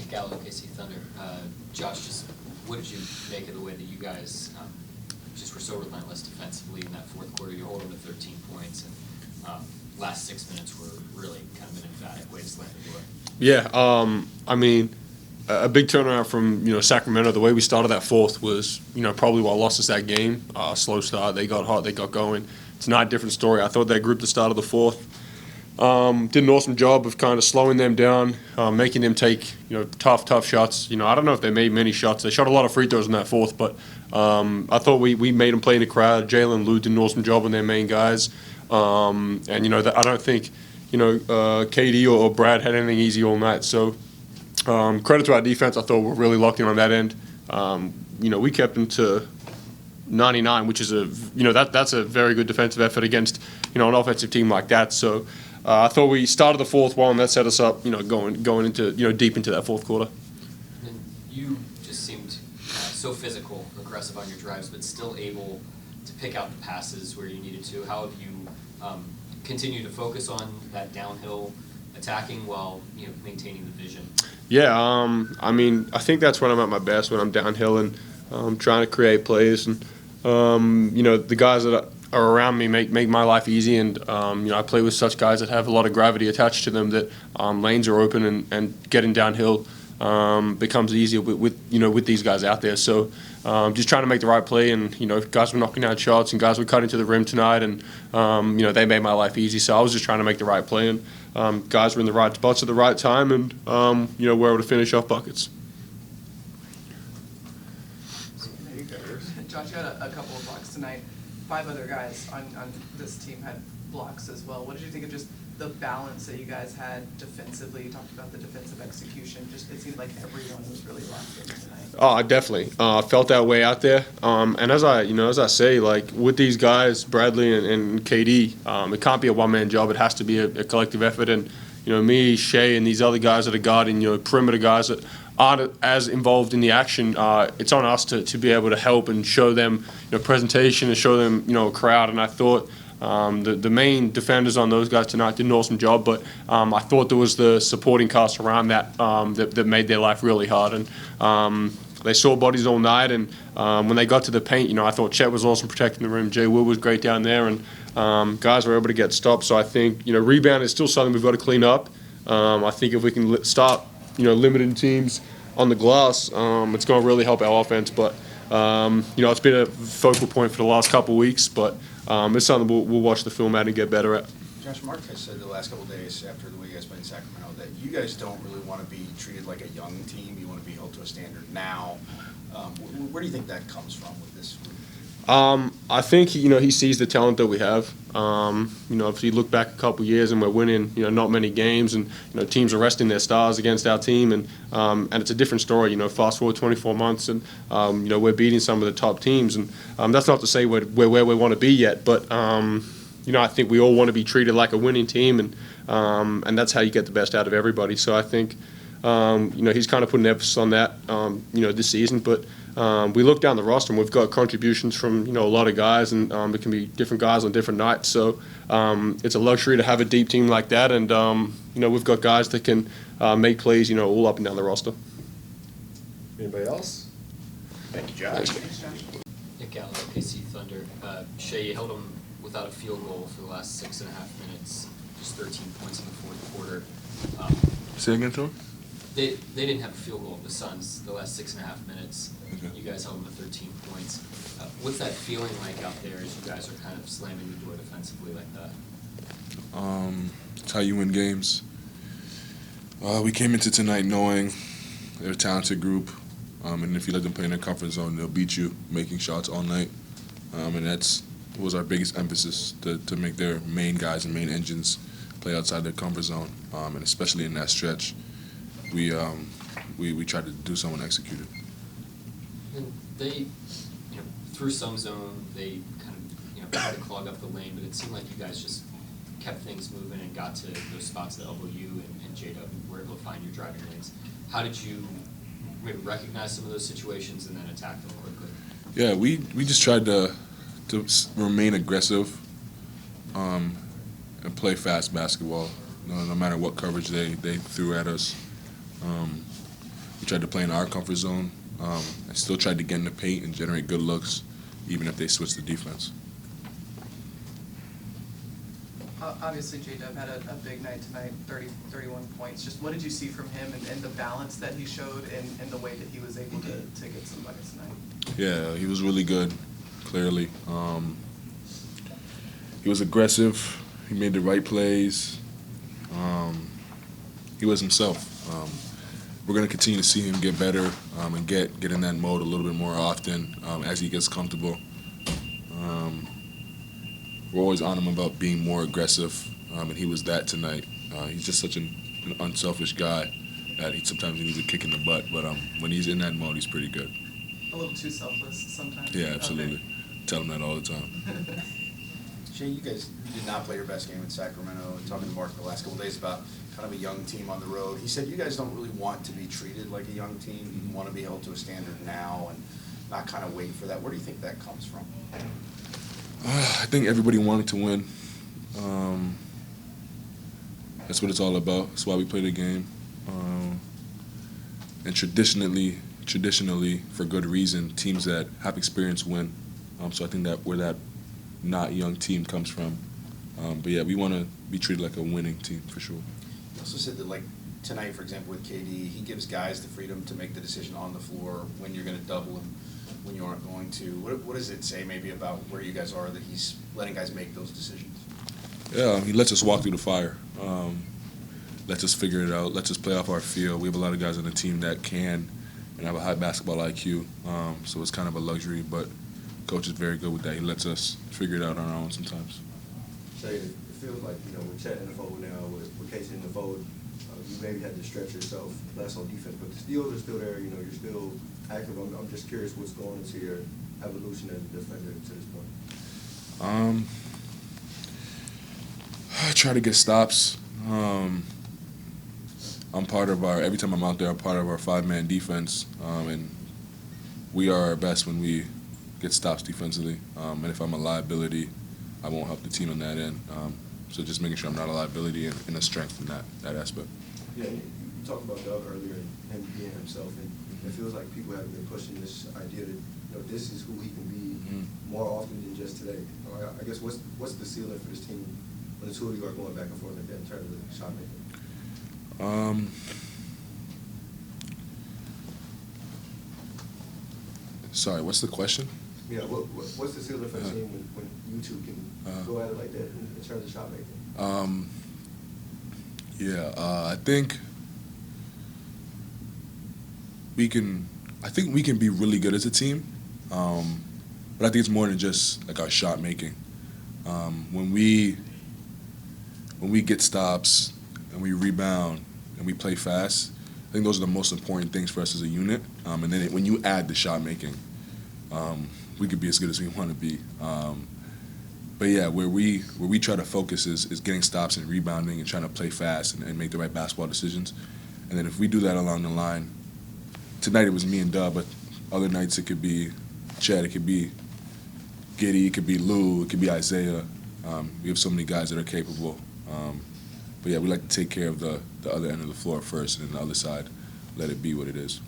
Gallo, OKC Thunder. Josh, just what did you make of the way that you guys just were so relentless defensively in that fourth quarter? You hold them to 13 points, and last 6 minutes were really kind of an emphatic way to slam the door. Yeah, I mean, a big turnaround from Sacramento. The way we started that fourth was probably what lost us that game. Slow start, they got hot, they got going. Tonight, different story. I thought that group at the start of the fourth did an awesome job of kind of slowing them down, making them take tough shots. I don't know if they made many shots. They shot a lot of free throws in that fourth, but I thought we made them play in the crowd. Jalen, Lou did an awesome job on their main guys, and I don't think KD or Brad had anything easy all night. So credit to our defense. I thought we're really locked in on that end. We kept them to 99, which is that's a very good defensive effort against an offensive team like that. So I thought we started the fourth well, and that set us up going into deep into that fourth quarter. And you just seemed so physical, aggressive on your drives, but still able to pick out the passes where you needed to. How have you continued to focus on that downhill attacking while maintaining the vision? Yeah, I mean, I think that's when I'm at my best, when I'm downhill and trying to create plays. And the guys that are around me make my life easy. And I play with such guys that have a lot of gravity attached to them that lanes are open and getting downhill becomes easier with these guys out there. So just trying to make the right play. And guys were knocking down shots and guys were cutting to the rim tonight. And they made my life easy. So I was just trying to make the right play. And guys were in the right spots at the right time, and were able to finish off buckets. Josh, you had a couple of blocks tonight. 5 other guys on this team had blocks as well. What did you think of just the balance that you guys had defensively? You talked about the defensive execution. Just it seemed like everyone was really locked in tonight. Oh, definitely. Felt that way out there. And as I say, like with these guys, Bradley and KD, it can't be a one-man job. It has to be a collective effort. And me, Shai, and these other guys that are guarding, perimeter guys that aren't as involved in the action, it's on us to be able to help and show them presentation and show them a crowd. And I thought the main defenders on those guys tonight did an awesome job, but I thought there was the supporting cast around that made their life really hard. And they saw bodies all night, and when they got to the paint, I thought Chet was awesome protecting the rim. Jay Will was great down there, and guys were able to get stopped. So I think rebound is still something we've got to clean up. I think if we can start limiting teams on the glass, it's going to really help our offense. But it's been a focal point for the last couple of weeks, but it's something we'll watch the film at and get better at. Josh, Mark has said the last couple of days after the way you guys played in Sacramento that you guys don't really want to be treated like a young team. You want to be held to a standard now. Where do you think that comes from with this group? I think he sees the talent that we have. If you look back a couple years and we're winning, not many games, and teams are resting their stars against our team, and it's a different story. Fast forward 24 months, and we're beating some of the top teams, and that's not to say we're where we want to be yet, but I think we all want to be treated like a winning team, and that's how you get the best out of everybody. So I think he's kind of putting emphasis on that this season, but. We look down the roster, and we've got contributions from a lot of guys, and it can be different guys on different nights. So it's a luxury to have a deep team like that, and we've got guys that can make plays all up and down the roster. Anybody else? Thank you, Josh. Thanks, Josh. Nick Gallo, OKC Thunder. Shai, you held them without a field goal for the last 6.5 minutes, just 13 points in the fourth quarter. Say again, Tom? They didn't have a field goal, the Suns, the last 6.5 minutes. Okay. You guys held them to 13 points. What's that feeling like out there as you guys are kind of slamming the door defensively like that? It's how you win games. We came into tonight knowing they're a talented group, and if you let them play in their comfort zone, they'll beat you making shots all night. And that was our biggest emphasis, to make their main guys and main engines play outside their comfort zone, and especially in that stretch. We tried to do so and execute it. And they, through some zone, they kind of, tried to clog up the lane, but it seemed like you guys just kept things moving and got to those spots that elbow you and J-Dub were able to find your driving lanes. How did you maybe recognize some of those situations and then attack them quickly? Yeah, we just tried to remain aggressive and play fast basketball, no matter what coverage they threw at us. We tried to play in our comfort zone. And still tried to get in the paint and generate good looks, even if they switched the defense. Obviously, J-Dub had a big night tonight, 31 points. Just what did you see from him and the balance that he showed and the way that he was able to get some buckets tonight? Yeah, he was really good, clearly. He was aggressive. He made the right plays. He was himself. We're going to continue to see him get better and get in that mode a little bit more often as he gets comfortable. We're always on him about being more aggressive, and he was that tonight. He's just such an unselfish guy that sometimes he needs a kick in the butt, but when he's in that mode, he's pretty good. A little too selfless sometimes. Yeah, absolutely. Tell him that all the time. Shai, you guys did not play your best game in Sacramento. Talking to Mark the last couple of days about kind of a young team on the road. He said you guys don't really want to be treated like a young team. You want to be held to a standard now and not kind of wait for that. Where do you think that comes from? I think everybody wanted to win. That's what it's all about. That's why we play the game. And traditionally, for good reason, teams that have experience win. So I think that where that not young team comes from. But yeah, we want to be treated like a winning team for sure. You also said that, like, tonight, for example, with KD, he gives guys the freedom to make the decision on the floor when you're going to double him, when you aren't going to. What does it say maybe about where you guys are that he's letting guys make those decisions? Yeah, he lets us walk through the fire. Lets us figure it out. Lets us play off our feel. We have a lot of guys on the team that can and have a high basketball IQ. So it's kind of a luxury, but coach is very good with that. He lets us figure it out on our own sometimes. Shai, it feels like, with Chet in the fold now, with Casey in the fold, you maybe had to stretch yourself less on defense, but the steals are still there. You're still active. I'm just curious what's going into your evolution as a defender to this point. I try to get stops. I'm part of every time I'm out there, I'm part of our 5-man defense, and we are our best when we get stops defensively. And if I'm a liability, I won't help the team on that end. So just making sure I'm not a liability and a strength in that aspect. Yeah, you talked about Doug earlier and him being himself, and it feels like people have been pushing this idea that this is who he can be more often than just today. I guess what's the ceiling for this team when the two of you are going back and forth like that in terms of shot making? Sorry, what's the question? Yeah, what's the ceiling for the team when you two can go at it like that in terms of shot making? I think we can be really good as a team, but I think it's more than just like our shot making. When we get stops and we rebound and we play fast, I think those are the most important things for us as a unit. And then when you add the shot making, we could be as good as we want to be. But yeah, where we try to focus is getting stops and rebounding and trying to play fast and make the right basketball decisions. And then if we do that along the line, tonight it was me and Dub, but other nights it could be Chad, it could be Giddey, it could be Lou, it could be Isaiah. We have so many guys that are capable. But yeah, we like to take care of the other end of the floor first, and then the other side, let it be what it is.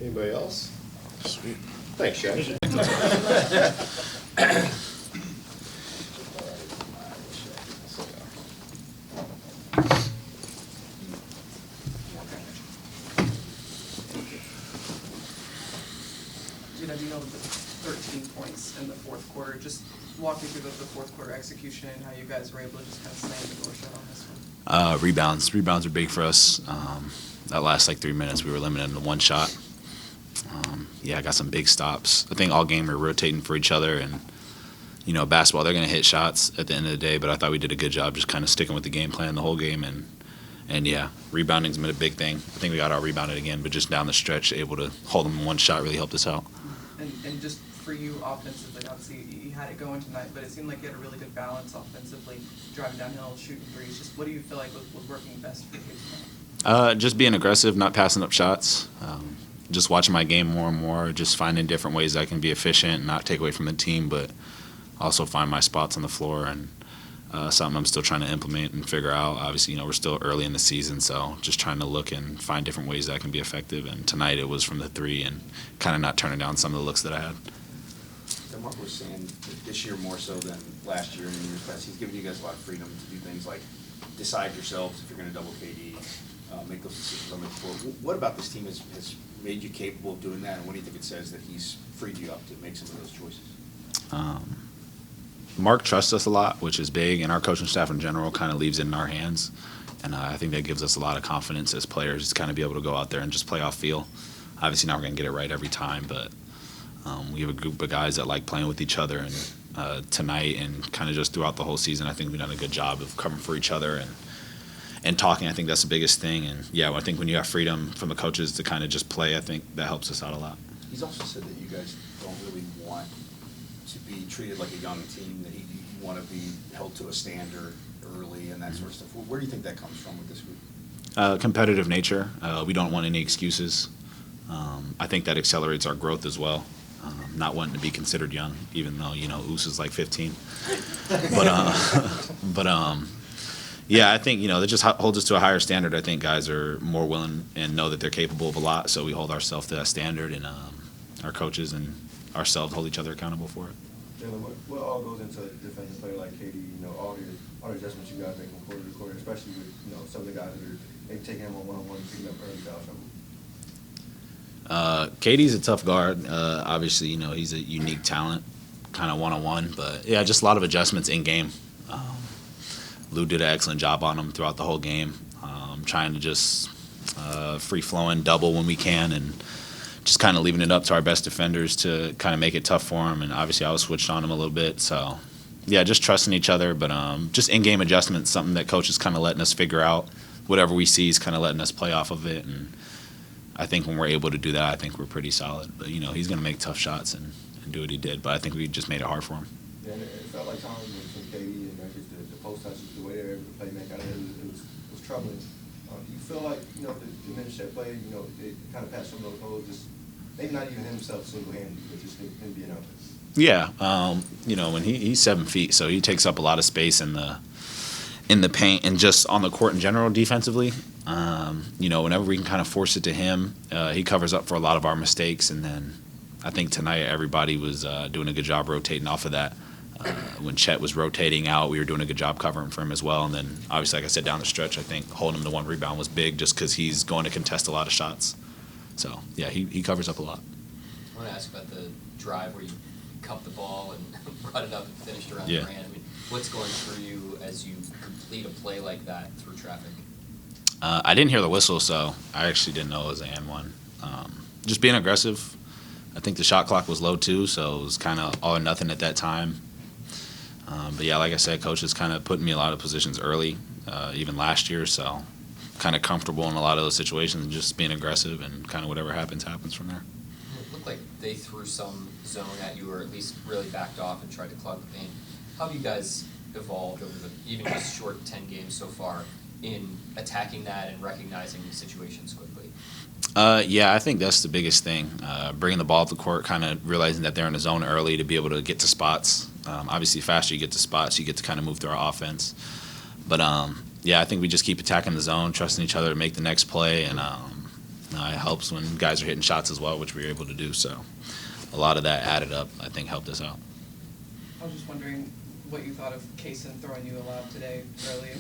Anybody else? Sweet. Thanks, Shai. You know, 13 points in the fourth quarter. Just walk me through the fourth quarter execution and how you guys were able to just kind of slam the door shut on this one. Rebounds are big for us. That last 3 minutes, we were limited to one shot. I got some big stops. I think all game we were rotating for each other, and basketball, they're going to hit shots at the end of the day, but I thought we did a good job just kind of sticking with the game plan the whole game, and rebounding's been a big thing. I think we got out rebounded again, but just down the stretch, able to hold them in one shot really helped us out. And just for you offensively, obviously you had it going tonight, but it seemed like you had a really good balance offensively, driving downhill, shooting threes. Just what do you feel like was working best for you tonight? Just being aggressive, not passing up shots. Just watching my game more and more, just finding different ways I can be efficient and not take away from the team, but also find my spots on the floor. And something I'm still trying to implement and figure out. Obviously, we're still early in the season, so just trying to look and find different ways that can be effective. And tonight it was from the three and kind of not turning down some of the looks that I had. And Mark was saying that this year more so than last year and the years past, he's giving you guys a lot of freedom to do things like decide yourselves if you're going to double KD, make those decisions on the floor. What about this team has made you capable of doing that, and what do you think it says that he's freed you up to make some of those choices? Mark trusts us a lot, which is big, and our coaching staff in general kind of leaves it in our hands. And I think that gives us a lot of confidence as players to kind of be able to go out there and just play off feel. Obviously, not we're going to get it right every time, but we have a group of guys that like playing with each other. And tonight and kind of just throughout the whole season, I think we've done a good job of covering for each other and talking. I think that's the biggest thing. And, yeah, I think when you have freedom from the coaches to kind of just play, I think that helps us out a lot. He's also said that you guys don't really want to be treated like a young team, that you want to be held to a standard early and that sort of stuff. Where do you think that comes from with this group? Competitive nature. We don't want any excuses. I think that accelerates our growth as well. Not wanting to be considered young, even though, Oos is like 15. Yeah, I think, that just holds us to a higher standard. I think guys are more willing and know that they're capable of a lot, so we hold ourselves to that standard, and our coaches and ourselves hold each other accountable for it. Jalen, what all goes into a defensive player like KD? All the adjustments you guys make from quarter to quarter, especially with some of the guys that are maybe taking him on one-on-one, picking up early foul trouble. KD's a tough guard. Obviously, he's a unique talent, kind of one-on-one. But, yeah, just a lot of adjustments in game. Lou did an excellent job on him throughout the whole game, trying to just free-flowing, double when we can, and just kind of leaving it up to our best defenders to kind of make it tough for him. And obviously I was switched on him a little bit. So, yeah, just trusting each other. But just in-game adjustments, something that coach is kind of letting us figure out. Whatever we see is kind of letting us play off of it. And I think when we're able to do that, I think we're pretty solid. But, he's going to make tough shots and do what he did. But I think we just made it hard for him. Yeah, and it felt like times when KD and just the post touches, the way they were able to play make out of it was troubling. Do you feel like, the minutes that play, they kind of passed some of those holes, just maybe not even himself single-handedly, but just him being out there? Yeah, when he's 7 feet, so he takes up a lot of space in the paint and just on the court in general defensively. Whenever we can kind of force it to him, he covers up for a lot of our mistakes. And then I think tonight everybody was doing a good job rotating off of that. When Chet was rotating out, we were doing a good job covering for him as well. And then, obviously, like I said, down the stretch, I think holding him to one rebound was big just because he's going to contest a lot of shots. So, yeah, he covers up a lot. I want to ask about the drive where you cupped the ball and brought it up and finished around Yeah. the brand. I mean, what's going through you as you complete a play like that through traffic? I didn't hear the whistle, so I actually didn't know it was an and one. Just being aggressive. I think the shot clock was low, too, so it was kind of all or nothing at that time. But, yeah, like I said, coach is kind of putting me in a lot of positions early, even last year, so kind of comfortable in a lot of those situations and just being aggressive and kind of whatever happens from there. It looked like they threw some zone at you, or at least really backed off and tried to clog the paint. How have you guys evolved over the even just short 10 games so far in attacking that and recognizing situations quickly? Yeah, I think that's the biggest thing. Bringing the ball up the court, kind of realizing that they're in the zone early to be able to get to spots. Obviously, the faster you get to spots, you get to kind of move through our offense. But, yeah, I think we just keep attacking the zone, trusting each other to make the next play, and it helps when guys are hitting shots as well, which we were able to do. So a lot of that added up, I think, helped us out. I was just wondering what you thought of Kaysen throwing you a lob today early in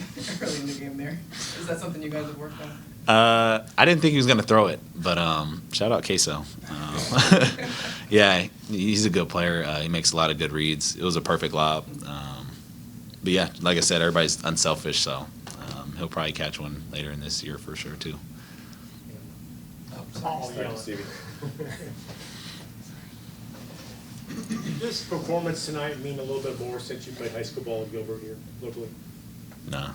the game there. Is that something you guys have worked on? I didn't think he was going to throw it, but shout out Queso. Yeah, he's a good player. He makes a lot of good reads. It was a perfect lob. But, yeah, like I said, everybody's unselfish, so he'll probably catch one later in this year for sure, too. This performance tonight mean a little bit more since you played high school ball in Gilbert here locally? No.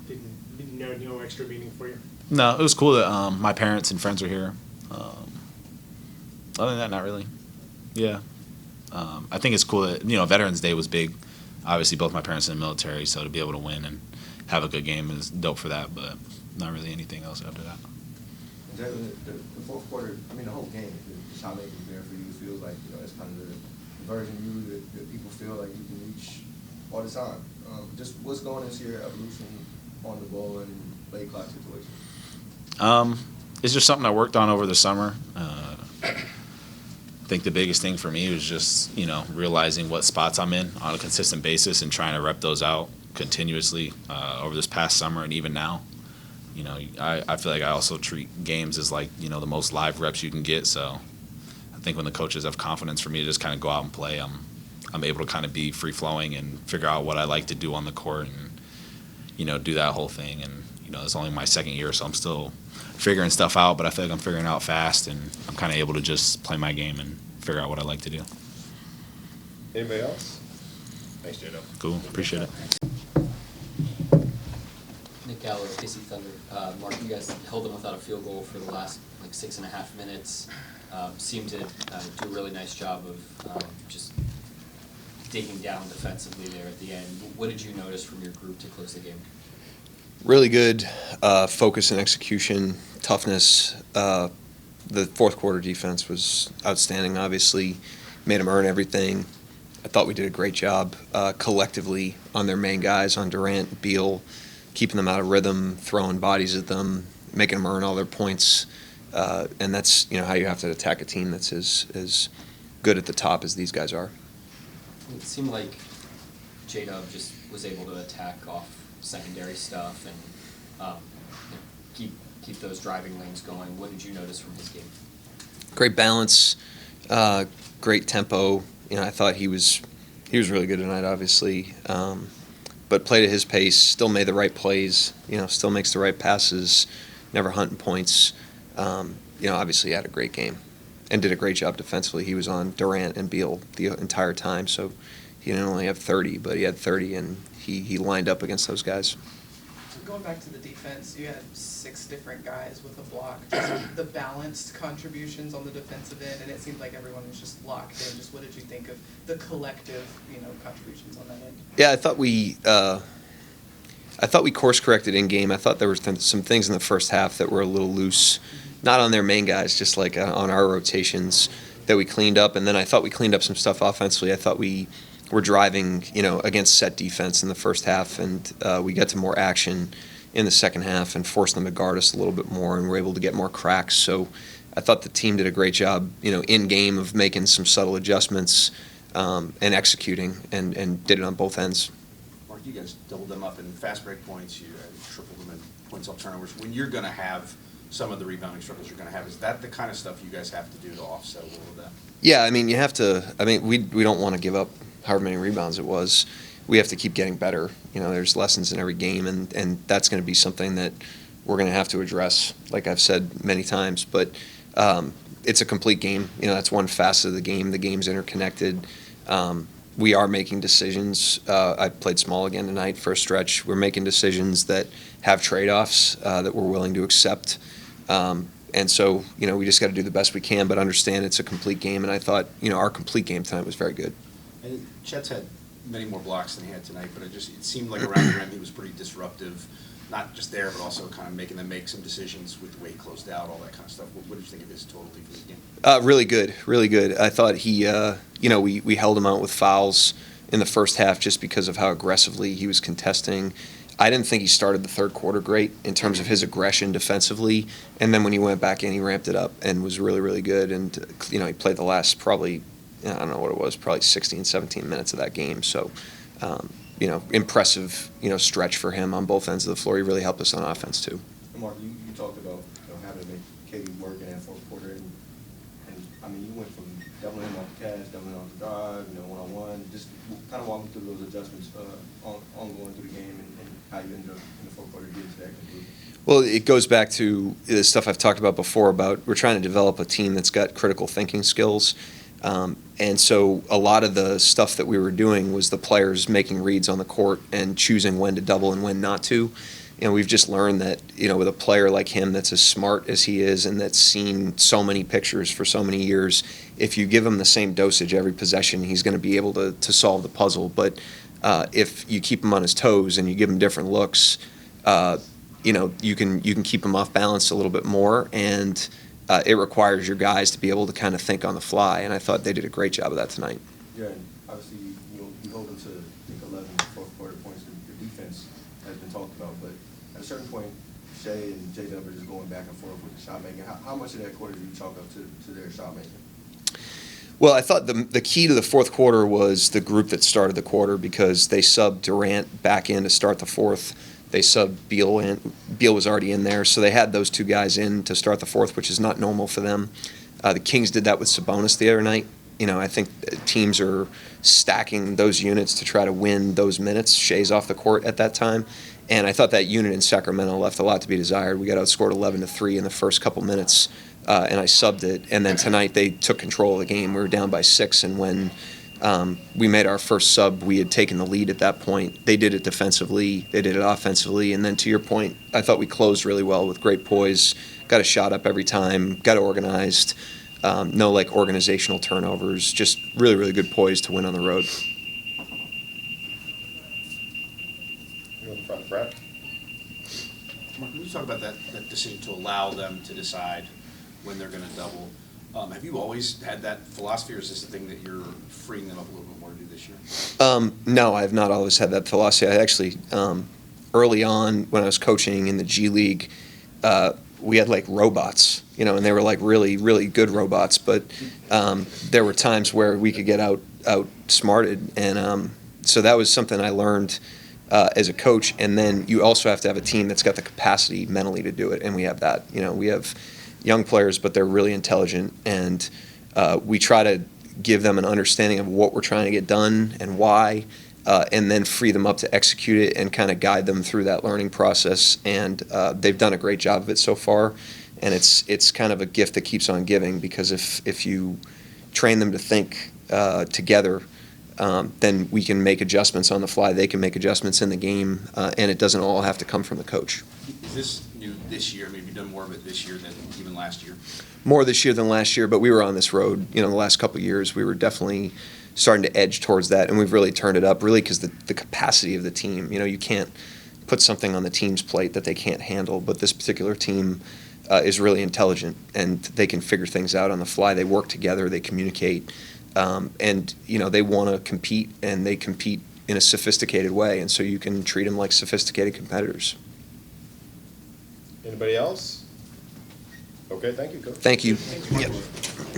Didn't no extra meaning for you? No, it was cool that my parents and friends were here. Other than that, not really. Yeah. I think it's cool that, Veterans Day was big. Obviously, both my parents in the military, so to be able to win and have a good game is dope for that, but not really anything else after that. The fourth quarter, the whole game, the shot making there for you, it feels like, it's kind of the version of you that people feel like you can reach all the time. Just what's going into your evolution on the ball and late clock situation? It's just something I worked on over the summer. I think the biggest thing for me was just, realizing what spots I'm in on a consistent basis and trying to rep those out continuously over this past summer and even now. I feel like I also treat games as like, the most live reps you can get. So I think when the coaches have confidence for me to just kind of go out and play, I'm able to kind of be free flowing and figure out what I like to do on the court and, do that whole thing. And, it's only my second year, so I'm still figuring stuff out, but I feel like I'm figuring it out fast and I'm kind of able to just play my game and figure out what I like to do. Anybody else? Thanks, Jado. Cool. Appreciate it. Nick Gallo, OKC Thunder. Mark, you guys held them without a field goal for the last 6.5 minutes. Seemed to do a really nice job of just digging down defensively there at the end. What did you notice from your group to close the game? Really good focus and execution, toughness. The fourth quarter defense was outstanding, obviously. Made them earn everything. I thought we did a great job collectively on their main guys, on Durant, Beal, keeping them out of rhythm, throwing bodies at them, making them earn all their points. And that's how you have to attack a team that's as good at the top as these guys are. It seemed like J-Dub just was able to attack off secondary stuff and keep those driving lanes going. What did you notice from his game? Great balance, great tempo. I thought he was really good tonight, obviously, but played at his pace. Still made the right plays. Still makes the right passes. Never hunting points. Obviously had a great game and did a great job defensively. He was on Durant and Beal the entire time, so he didn't only have 30, but he had 30, and he lined up against those guys. Going back to the defense, you had 6 different guys with a block. Just the balanced contributions on the defensive end, and it seemed like everyone was just locked in. Just what did you think of the collective, contributions on that end? Yeah, I thought we course corrected in game. I thought there were some things in the first half that were a little loose, not on their main guys, just like on our rotations that we cleaned up. And then I thought we cleaned up some stuff offensively. I thought we were driving, against set defense in the first half, and we got to more action in the second half and forced them to guard us a little bit more, and we're able to get more cracks. So I thought the team did a great job, in game of making some subtle adjustments and executing, and did it on both ends. Mark, you guys doubled them up in fast break points. You tripled them in points off turnovers. When you're going to have some of the rebounding struggles you're going to have, is that the kind of stuff you guys have to do to offset a little of that? Yeah, you have to. We don't want to give up however many rebounds it was. We have to keep getting better. There's lessons in every game, and that's going to be something that we're going to have to address, like I've said many times. But it's a complete game. That's one facet of the game. The game's interconnected. We are making decisions. I played small again tonight for a stretch. We're making decisions that have trade-offs that we're willing to accept. And so, we just got to do the best we can, but understand it's a complete game. And I thought, our complete game tonight was very good. And Chet's had many more blocks than he had tonight, but it seemed like around the rim he was pretty disruptive, not just there, but also kind of making them make some decisions with the way he closed out, all that kind of stuff. What did you think of his total for the game? Really good, really good. I thought he, we held him out with fouls in the first half just because of how aggressively he was contesting. I didn't think he started the third quarter great in terms of his aggression defensively, and then when he went back in, he ramped it up and was really, really good. And he played the last probably, I don't know what it was, probably 16, 17 minutes of that game. So, impressive, stretch for him on both ends of the floor. He really helped us on offense too. Mark, you talked about having to make KD work in that fourth quarter, and you went from doubling him off the catch, doubling off the drive, one-on-one. Just kind of walk me through those adjustments ongoing through the game and how you ended up in the fourth quarter getting to that conclusion. Well, it goes back to the stuff I've talked about before about we're trying to develop a team that's got critical thinking skills. And so a lot of the stuff that we were doing was the players making reads on the court and choosing when to double and when not to. We've just learned that, with a player like him that's as smart as he is and that's seen so many pictures for so many years, if you give him the same dosage every possession, he's going to be able to solve the puzzle. But if you keep him on his toes and you give him different looks, you can keep him off balance a little bit more, and it requires your guys to be able to kind of think on the fly, and I thought they did a great job of that tonight. Yeah, and obviously you hold them to, I think, 11 at a certain point, Shai and Jalen were just going back and forth with the shot making. How much of that quarter do you chalk up to their shot making? Well, I thought the key to the fourth quarter was the group that started the quarter because they subbed Durant back in to start the fourth. They subbed Beal in. Beal was already in there, so they had those two guys in to start the fourth, which is not normal for them. The Kings did that with Sabonis the other night. I think teams are stacking those units to try to win those minutes. Shai's off the court at that time. And I thought that unit in Sacramento left a lot to be desired. We got outscored 11-3 in the first couple minutes, and I subbed it. And then tonight they took control of the game. We were down by 6, and when we made our first sub, we had taken the lead at that point. They did it defensively. They did it offensively. And then to your point, I thought we closed really well with great poise, got a shot up every time, got organized. No organizational turnovers, just really, really good poise to win on the road. You in the front, Brett? Mark, when you talk about that decision to allow them to decide when they're going to double, have you always had that philosophy, or is this a thing that you're freeing them up a little bit more to do this year? No, I have not always had that philosophy. I actually, early on when I was coaching in the G League, we had robots, and they were really, really good robots. But there were times where we could get outsmarted, and so that was something I learned as a coach. And then you also have to have a team that's got the capacity mentally to do it, and we have that. We have young players, but they're really intelligent, and we try to give them an understanding of what we're trying to get done and why. And then free them up to execute it and kind of guide them through that learning process. And they've done a great job of it so far. And it's kind of a gift that keeps on giving, because if you train them to think together, then we can make adjustments on the fly. They can make adjustments in the game, and it doesn't all have to come from the coach. Is this new this year? Maybe you've done more of it this year than even last year? More this year than last year, but we were on this road. The last couple of years, we were definitely starting to edge towards that, and we've really turned it up, really, because the capacity of the team. You can't put something on the team's plate that they can't handle, but this particular team is really intelligent, and they can figure things out on the fly. They work together, they communicate, and they want to compete, and they compete in a sophisticated way, and so you can treat them like sophisticated competitors. Anybody else? Okay, thank you, Coach. Thank you. Yep.